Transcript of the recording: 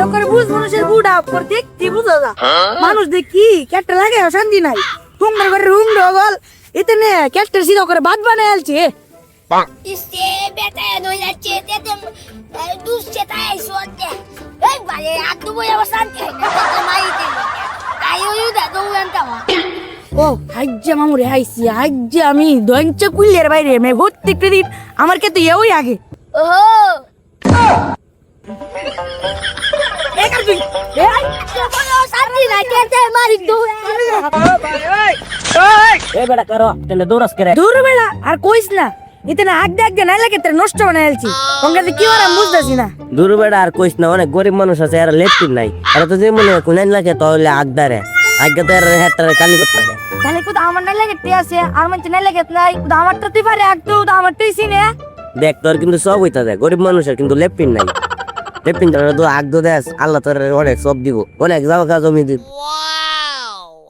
সিধা করে বুঝ মানুষের বুড়া করে দেখতে বুঝা যা মানুষ দেখি কেটে লাগে শান্তি নাই হুঙ্গার করে হুং ডগল ইতনে কেটে সিধা করে ভাত বানায় আলছে इससे बेटा नोई जाचे ते दूसरे ताई सोते ए बाले आग तो बोया बसंते ते माई ते आयो युदा तो उंता वा ও হাজ্জা মামুরে হাইছি হাজ্জা আমি দঞ্চা কুইলের বাইরে মে প্রত্যেকটা দিন আমার কে তো এওই আগে ओहो একার তুই तो बोलो शांति ना ते मारी दो এ বেটা করো তেলে দৌড়াস করে দূর বেড়া আর কইস না ইতনে আগ দেখ না লাগে তোর নষ্ট বানায় আলছি কোনটা কি ওরা বুঝতাছি না দূর বেটা আর কইস না অনেক গরিব মানুষ আছে এরা লেফটিন নাই এরা তো যে মনে কোনাইন লাগে তাহলে আগদারে আগে তো এর হেডটারে কালি করতে হবে তাহলে কুদ আমার নাই লাগে তে আছে আর মন নাই লাগে নাই কুদ আমার তো তুই পারে আগ তো আমার তুই সিনে দেখ তোর কিন্তু সব হইতা যায় গরিব মানুষের কিন্তু লেফটিন নাই লেফটিন তো আগ দো দেস আল্লাহ তোর অনেক সব দিব অনেক জায়গা জমি দিব